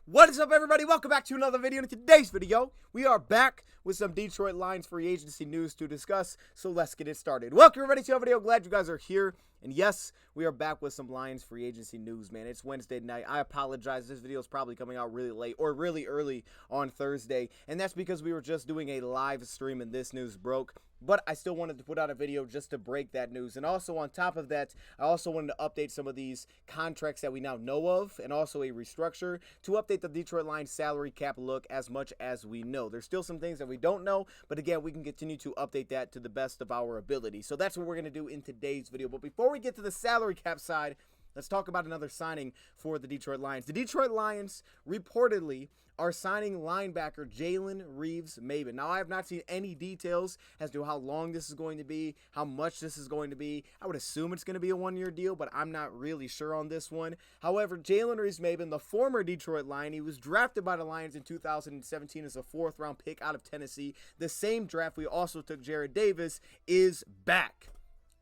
What is up, everybody? Welcome back to another video. In today's video, we are back with some Detroit Lions free agency news to discuss, so let's get it started. Welcome, everybody, to our video. Glad you guys are here. And yes, we are back with some Lions free agency news, man. It's Wednesday night. I apologize. This video is probably coming out really late or really early on Thursday, and that's because we were just doing a live stream and this news broke. But I still wanted to put out a video just to break that news. And also on top of that, I also wanted to update some of these contracts that we now know of, and also a restructure to update the Detroit Lions salary cap look as much as we know. There's still some things that we don't know, but again, we can continue to update that to the best of our ability. So that's what we're going to do in today's video. But before we get to the salary cap side, let's talk about another signing for the Detroit Lions. The Detroit Lions reportedly are signing linebacker Jalen Reeves-Maybin. Now, I have not seen any details as to how long this is going to be, how much this is going to be. I would assume it's going to be a one-year deal, but I'm not really sure on this one. However, Jalen Reeves-Maybin, the former Detroit Lion, he was drafted by the Lions in 2017 as a fourth-round pick out of Tennessee. The same draft we also took Jarrad Davis is back.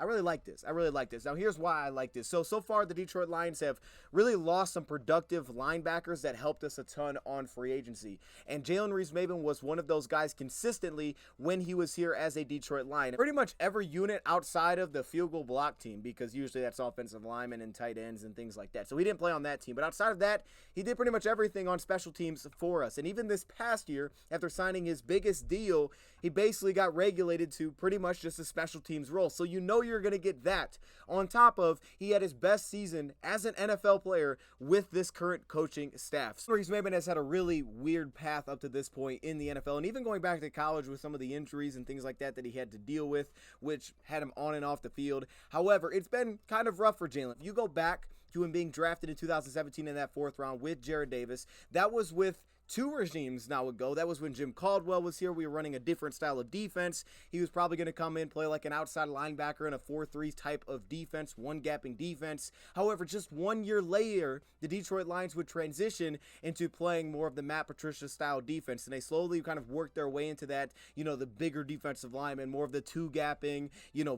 I really like this. Now, here's why I like this. So far, the Detroit Lions have really lost some productive linebackers that helped us a ton on free agency. And Jalen Reeves-Maybin was one of those guys consistently when he was here as a Detroit Lion. Pretty much every unit outside of the field goal block team, because usually that's offensive linemen and tight ends and things like that. So he didn't play on that team. But outside of that, he did pretty much everything on special teams for us. And even this past year, after signing his biggest deal, he basically got regulated to pretty much just a special teams role. So you know you're going to get that. On top of, he had his best season as an NFL player with this current coaching staff. So Reeves-Maybin has had a really weird path up to this point in the NFL, and even going back to college with some of the injuries and things like that that he had to deal with, which had him on and off the field. However, it's been kind of rough for Jalen. If you go back to him being drafted in 2017 in that fourth round with Jarrad Davis, that was with two regimes now ago. That was when Jim Caldwell was here. We were running a different style of defense. He was probably going to come in, play like an outside linebacker in a 4-3 type of defense, one-gapping defense. However, just 1 year later, the Detroit Lions would transition into playing more of the Matt Patricia style defense, and they slowly kind of worked their way into that, the bigger defensive linemen, more of the two-gapping,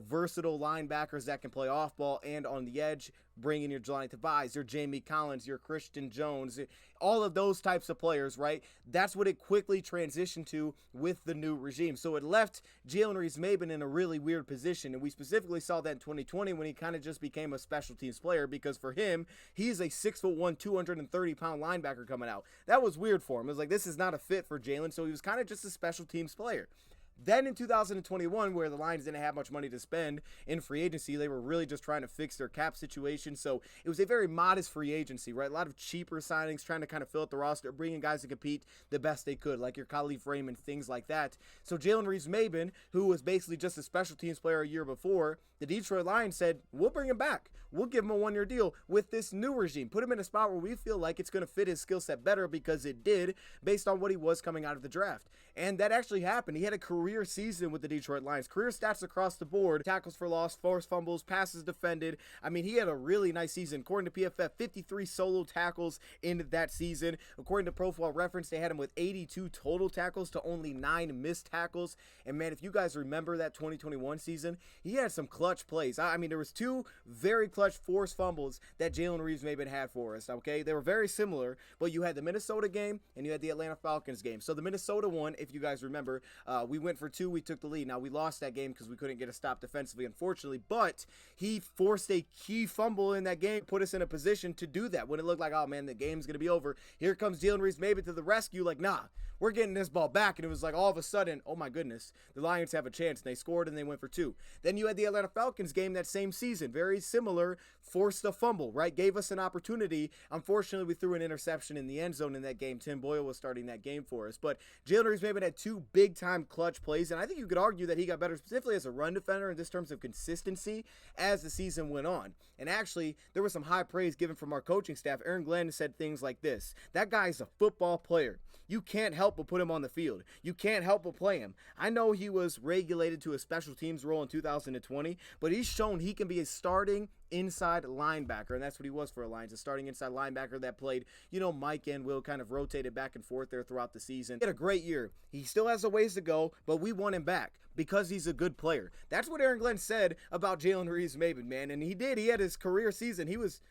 versatile linebackers that can play off-ball and on the edge, bring in your Jelani Tavais, your Jamie Collins, your Christian Jones, all of those types of players, right? That's what it quickly transitioned to with the new regime. So it left Jalen Reeves-Maybin in a really weird position, and we specifically saw that in 2020 when he kind of just became a special teams player, because for him, he's a 6'1", 230-pound linebacker coming out. That was weird for him. It was like, this is not a fit for Jalen, so he was kind of just a special teams player. Then in 2021, where the Lions didn't have much money to spend in free agency, they were really just trying to fix their cap situation. So it was a very modest free agency, right? A lot of cheaper signings, trying to kind of fill out the roster, bringing guys to compete the best they could, like your Khalif Raymond, things like that. So Jalen Reeves-Maybin, who was basically just a special teams player a year before, the Detroit Lions said, we'll bring him back. We'll give him a one-year deal with this new regime. Put him in a spot where we feel like it's going to fit his skill set better, because it did, based on what he was coming out of the draft. And that actually happened. He had a career season with the Detroit Lions. Career stats across the board: tackles for loss, forced fumbles, passes defended. I mean, he had a really nice season. According to PFF, 53 solo tackles in that season. According to Pro Football Reference, they had him with 82 total tackles to only 9 missed tackles. And man, if you guys remember that 2021 season, he had some clutch plays. I mean, there was 2 very clutch forced fumbles that Jalen Reeves-Maybin had for us, okay? They were very similar, but you had the Minnesota game and you had the Atlanta Falcons game. So the Minnesota one, if you guys remember, we went for 2, we took the lead. Now, we lost that game because we couldn't get a stop defensively, unfortunately, but he forced a key fumble in that game, put us in a position to do that when it looked like, oh man, the game's going to be over. Here comes Jalen Reeves-Maybin to the rescue, like, nah, we're getting this ball back. And it was like, all of a sudden, oh my goodness, the Lions have a chance. And they scored and they went for 2. Then you had the Atlanta Falcons game that same season, very similar, forced a fumble, right? Gave us an opportunity. Unfortunately, we threw an interception in the end zone in that game. Tim Boyle was starting that game for us. But Jalen Reeves-Maybin had 2 big-time clutch plays, and I think you could argue that he got better specifically as a run defender in this terms of consistency as the season went on. And actually, there was some high praise given from our coaching staff. Aaron Glenn said things like this: that guy's a football player. You can't help but put him on the field. You can't help but play him. I know he was regulated to a special teams role in 2020, but he's shown he can be a starting inside linebacker, and that's what he was for the Lions, a starting inside linebacker that played, Mike and Will kind of rotated back and forth there throughout the season. He had a great year. He still has a ways to go, but we want him back because he's a good player. That's what Aaron Glenn said about Jalen Reeves-Maybin, man, and he did. He had his career season. He was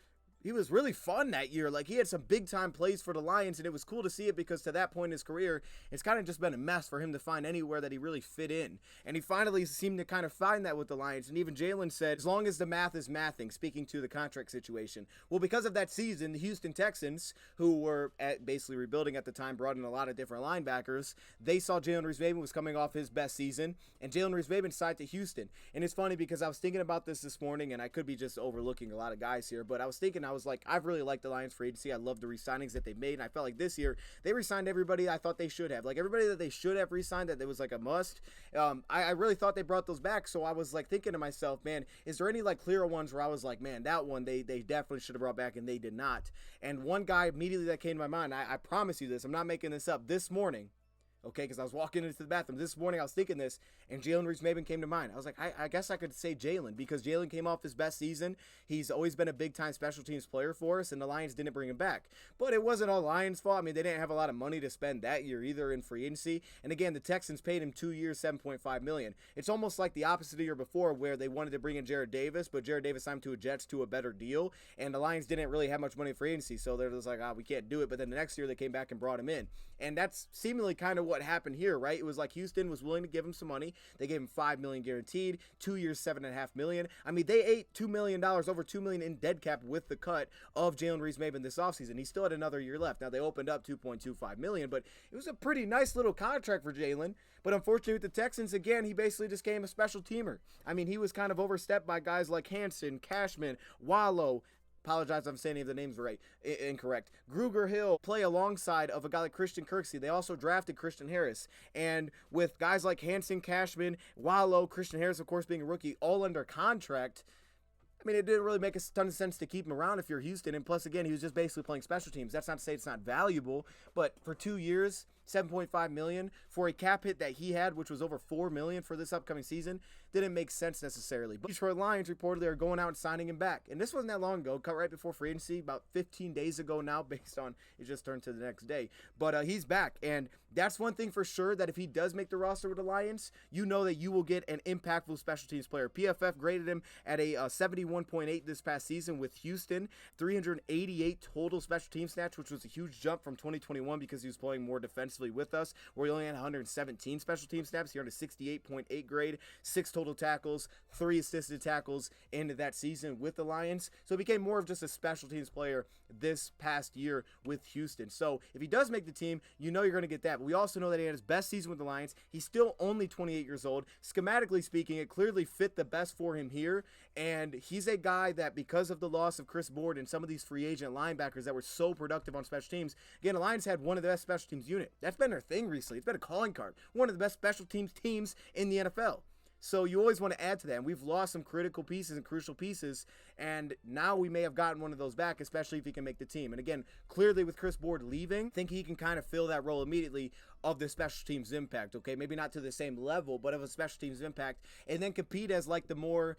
he was really fun that year. Like, he had some big time plays for the Lions, and it was cool to see it because to that point in his career, it's kind of just been a mess for him to find anywhere that he really fit in. And he finally seemed to kind of find that with the Lions. And even Jalen said, as long as the math is mathing, speaking to the contract situation. Well, because of that season, the Houston Texans, who were basically rebuilding at the time, brought in a lot of different linebackers. They saw Jalen Reeves-Maybin was coming off his best season, and Jalen Reeves-Maybin signed to Houston. And it's funny because I was thinking about this morning, and I could be just overlooking a lot of guys here, but I was thinking, I was like, I've really liked the Lions free agency. I love the re-signings that they made, and I felt like this year they re-signed everybody I thought they should have. Like, everybody that they should have re-signed that it was like a must. I really thought they brought those back, so I was like thinking to myself, man, is there any like clearer ones where I was like, man, that one they definitely should have brought back, and they did not. And one guy immediately that came to my mind, I promise you this, I'm not making this up, this morning, okay, because I was walking into the bathroom this morning, I was thinking this, and Jalen Reeves-Maybin came to mind. I was like, I guess I could say Jalen, because Jalen came off his best season. He's always been a big-time special teams player for us, and the Lions didn't bring him back. But it wasn't all Lions' fault. I mean, they didn't have a lot of money to spend that year either in free agency. And again, the Texans paid him 2 years, $7.5 million. It's almost like the opposite of the year before, where they wanted to bring in Jarrad Davis, but Jarrad Davis signed to a Jets to a better deal, and the Lions didn't really have much money in free agency, so they're just like, we can't do it. But then the next year, they came back and brought him in. And that's seemingly kind of what happened here, right? It was like Houston was willing to give him some money. They gave him $5 million guaranteed, 2 years, $7.5 million. I mean, they ate $2 million, over $2 million in dead cap with the cut of Jalen Reeves-Maybin this offseason. He still had another year left. Now, they opened up $2.25 million, but it was a pretty nice little contract for Jalen. But unfortunately, with the Texans, again, he basically just became a special teamer. I mean, he was kind of overstepped by guys like Hanson, Cashman, Wallow. Apologize if I'm saying any of the names right, incorrect. Gruger Hill play alongside of a guy like Christian Kirksey. They also drafted Christian Harris. And with guys like Hanson, Cashman, Wallow, Christian Harris, of course, being a rookie, all under contract, I mean, it didn't really make a ton of sense to keep him around if you're Houston. And plus, again, he was just basically playing special teams. That's not to say it's not valuable, but for 2 years, $7.5 million for a cap hit that he had, which was over $4 million for this upcoming season, didn't make sense necessarily. But Detroit Lions reportedly are going out and signing him back. And this wasn't that long ago, cut right before free agency, about 15 days ago now, based on it just turned to the next day. But he's back, and that's one thing for sure, that if he does make the roster with the Lions, you know that you will get an impactful special teams player. PFF graded him at a 71.8 this past season with Houston, 388 total special team snaps, which was a huge jump from 2021 because he was playing more defensively with us, where he only had 117 special team snaps. He earned a 68.8 grade, 6 total tackles, 3 assisted tackles into that season with the Lions. So it became more of just a special teams player this past year with Houston. So if he does make the team, you know you're going to get that. But we also know that he had his best season with the Lions. He's still only 28 years old. Schematically speaking, it clearly fit the best for him here. And he's a guy that, because of the loss of Chris Board and some of these free agent linebackers that were so productive on special teams, again, the Lions had one of the best special teams unit. That's been their thing recently. It's been a calling card. One of the best special teams in the NFL. So you always want to add to that. And we've lost some critical pieces and crucial pieces, and now we may have gotten one of those back, especially if he can make the team. And again, clearly with Chris Board leaving, I think he can kind of fill that role immediately of the special teams impact, okay? Maybe not to the same level, but of a special teams impact, and then compete as like the more,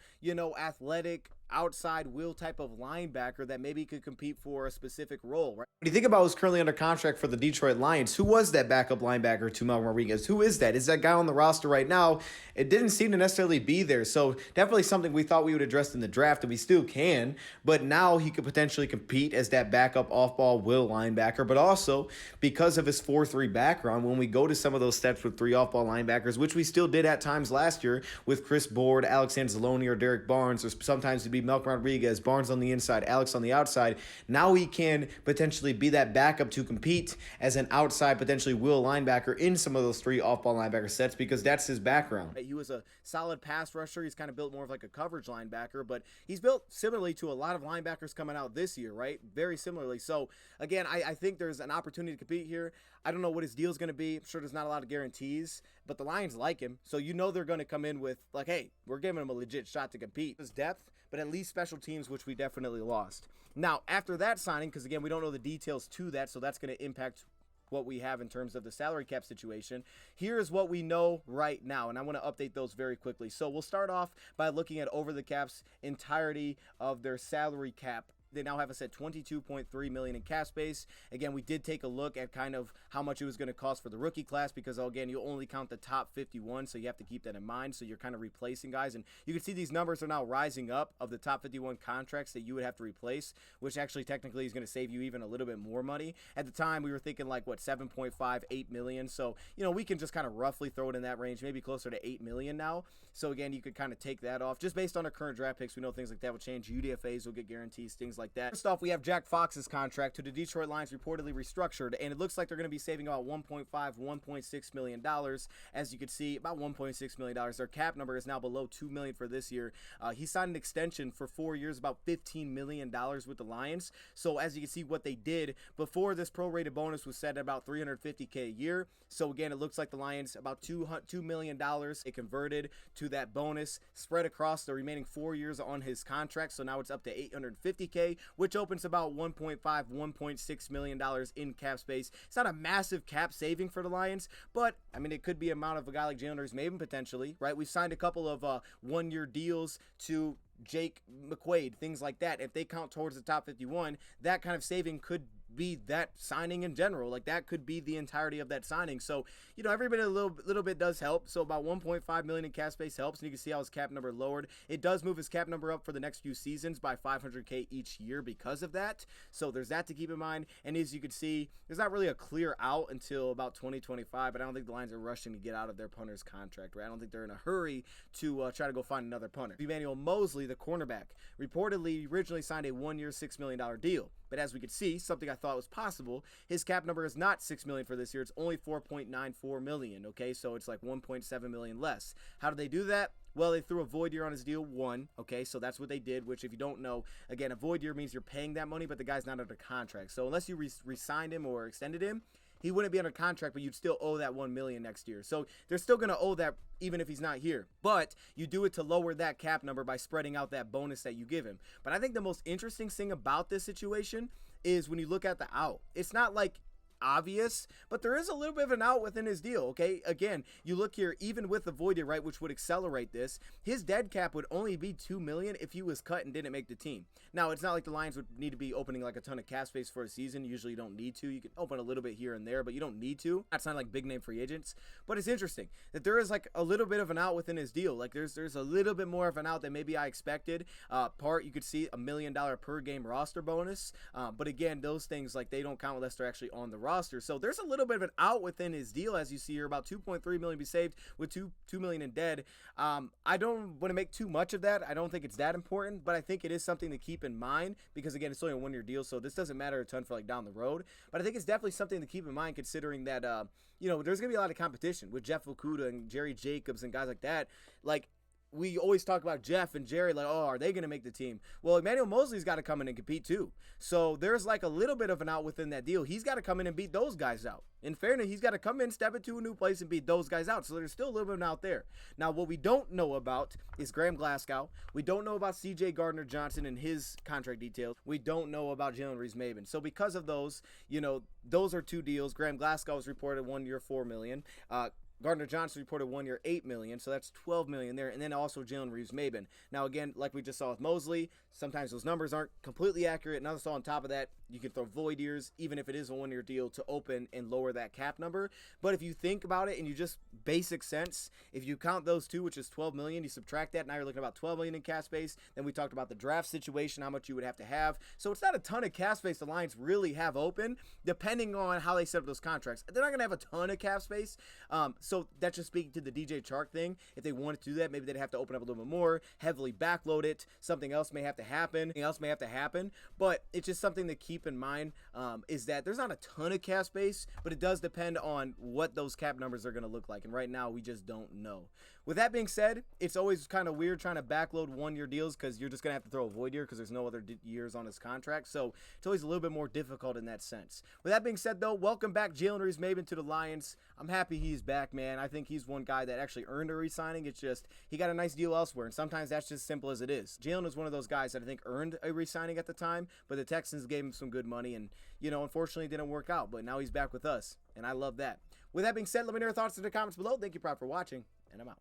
athletic, outside will type of linebacker that maybe could compete for a specific role, right? When you think about who's currently under contract for the Detroit Lions, who was that backup linebacker to Melvin Rodriguez? Who is that? Is that guy on the roster right now? It didn't seem to necessarily be there, so definitely something we thought we would address in the draft, and we still can, but now he could potentially compete as that backup off-ball will linebacker, but also because of his 4-3 background, when we go to some of those steps with 3 off-ball linebackers, which we still did at times last year with Chris Board, Alex Anzalone, or Derek Barnes, or sometimes it'd be Malcolm Rodriguez, Barnes on the inside, Alex on the outside. Now he can potentially be that backup to compete as an outside, potentially will linebacker in some of those 3 off-ball linebacker sets, because that's his background. He was a solid pass rusher. He's kind of built more of like a coverage linebacker, but he's built similarly to a lot of linebackers coming out this year, right? Very similarly. So again, I think there's an opportunity to compete here. I don't know what his deal is going to be. I'm sure there's not a lot of guarantees, but the Lions like him. So you know they're going to come in with like, hey, we're giving him a legit shot to compete. His depth, but at least special teams, which we definitely lost. Now, after that signing, because again, we don't know the details to that, so that's going to impact what we have in terms of the salary cap situation. Here is what we know right now, and I want to update those very quickly. So we'll start off by looking at over the cap's entirety of their salary cap They now have us at $22.3 million in cap space. Again, we did take a look at kind of how much it was going to cost for the rookie class because, again, you only count the top 51, so you have to keep that in mind. So you're kind of replacing guys. And you can see these numbers are now rising up of the top 51 contracts that you would have to replace, which actually technically is going to save you even a little bit more money. At the time, we were thinking like, what, 7.5, 8 million. So, you know, we can just kind of roughly throw it in that range, maybe closer to 8 million now. So, again, you could kind of take that off. Just based on our current draft picks, we know things like that will change. UDFAs will get guarantees, things like that. First off, we have Jack Fox's contract to the Detroit Lions reportedly restructured, and it looks like they're going to be saving about $1.5, $1.6 million. As you can see, about $1.6 million. Their cap number is now below $2 million for this year. He signed an extension for 4 years, about $15 million with the Lions. So as you can see what they did before this prorated bonus was set at about $350K a year. So again, it looks like the Lions about $2 million it converted to that bonus spread across the remaining 4 years on his contract. So now it's up to $850K, which opens about $1.5, $1.6 million in cap space. It's not a massive cap saving for the Lions, but I mean, it could be amount of a guy like Jalen Reeves-Maybin potentially, right? We've signed a couple of 1-year deals to Jake McQuaid, things like that. If they count towards the top 51, that kind of saving could be that signing in general. Like that could be the entirety of that signing. So, you know, every bit a little bit does help. So about 1.5 million in cap space helps, and you can see how his cap number lowered. It does move his cap number up for the next few seasons by 500K each year because of that. So there's that to keep in mind. And as you can see, there's not really a clear out until about 2025, but I don't think the Lions are rushing to get out of their punter's contract, right? I don't think they're in a hurry to try to go find another punter. Emmanuel Mosley, the cornerback, reportedly originally signed a 1-year, $6 million deal. But as we could see, something I thought was possible, his cap number is not $6 million for this year. It's only $4.94 million, okay? So it's like $1.7 million less. How did they do that? Well, they threw a void year on his deal, okay? So that's what they did, which if you don't know, again, a void year means you're paying that money, but the guy's not under contract. So unless you re-signed him or extended him, he wouldn't be under contract, but you'd still owe that $1 million next year. So they're still going to owe that even if he's not here. But you do it to lower that cap number by spreading out that bonus that you give him. But I think the most interesting thing about this situation is when you look at the out. It's not like obvious, but there is a little bit of an out within his deal, okay? Again, you look here, even with the void year, right, which would accelerate this, his dead cap would only be $2 million if he was cut and didn't make the team. Now, it's not like the Lions would need to be opening like a ton of cap space for a season. Usually you don't need to. You can open a little bit here and there, but you don't need to. That's not like big name free agents, but it's interesting that there is like a little bit of an out within his deal. Like there's a little bit more of an out than maybe I expected. You could see $1 million per game roster bonus, but again, those things, like, they don't count unless they're actually on the roster. So there's a little bit of an out within his deal, as you see here. About $2.3 million be saved with $2 million in dead. I don't want to make too much of that. I don't think it's that important, but I think it is something to keep in mind because, again, it's only a 1-year deal, so this doesn't matter a ton for like down the road. But I think it's definitely something to keep in mind, considering that you know, there's gonna be a lot of competition with Jeff Okudah and Jerry Jacobs and guys like that. Like, we always talk about Jeff and Jerry, like, oh, are they going to make the team? Well, Emmanuel Mosley's got to come in and compete too. So there's like a little bit of an out within that deal. He's got to come in and beat those guys out. In fairness, he's got to come in, step into a new place, and beat those guys out. So there's still a little bit of an out there. Now, what we don't know about is Graham Glasgow. We don't know about C.J. Gardner-Johnson and his contract details. We don't know about Jalen Reeves-Maybin. So because of those, you know, those are two deals. Graham Glasgow was reported 1 year, $4 million. Gardner-Johnson reported 1 year, $8 million, so that's $12 million there, and then also Jalen Reeves-Maybin. Now, again, like we just saw with Mosley, sometimes those numbers aren't completely accurate, and also on top of that, you can throw void years, even if it is a 1 year deal, to open and lower that cap number. But if you think about it and you just basic sense, if you count those two, which is $12 million, you subtract that, now you're looking at about $12 million in cap space. Then we talked about the draft situation, how much you would have to have. So it's not a ton of cap space the Lions really have open, depending on how they set up those contracts. They're not going to have a ton of cap space. So that's just speaking to the DJ Chark thing. If they wanted to do that, maybe they'd have to open up a little bit more, heavily backload it. Something else may have to happen. But it's just something to keep in mind, is that there's not a ton of cap space, but it does depend on what those cap numbers are going to look like. And right now, we just don't know. With that being said, it's always kind of weird trying to backload 1 year deals because you're just going to have to throw a void year because there's no other years on his contract. So it's always a little bit more difficult in that sense. With that being said, though, welcome back Jalen Reeves-Maybin to the Lions. I'm happy he's back, man. I think he's one guy that actually earned a re-signing. It's just he got a nice deal elsewhere, and sometimes that's just simple as it is. Jalen was one of those guys that I think earned a re-signing at the time, but the Texans gave him some good money, and, you know, unfortunately it didn't work out, but now he's back with us, and I love that. With that being said, let me know your thoughts in the comments below. Thank you, Prop, for watching, and I'm out.